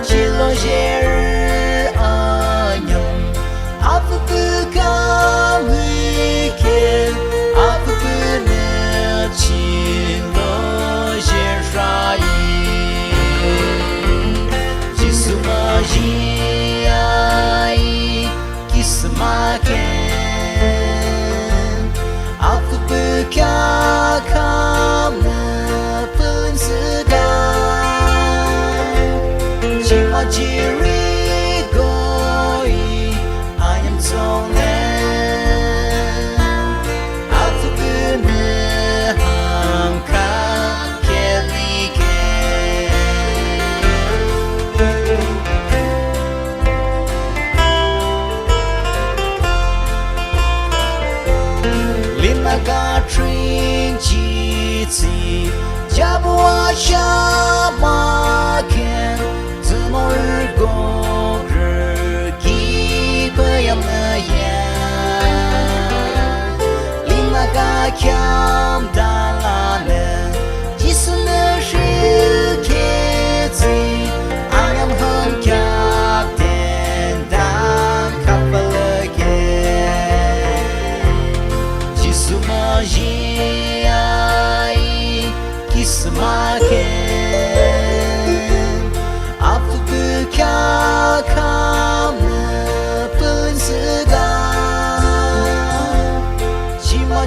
chỉ lo dễ anh nhầm áp bức cả người kia áp bức nè chỉ lo dễ ra Giêsu mà gì ai kiss mà ken áp bức cả khám Jiri goi ayam zongen Aku bener hamka kelike Lima katrin jiti Jabwa shama ken Zmor gogr kipayam ayan Lima ka kyam dalane Jisune shiketi Ayam ham kyak den dan kapalake Jisuma jai kismake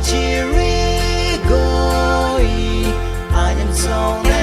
Jiri goi ayam zongen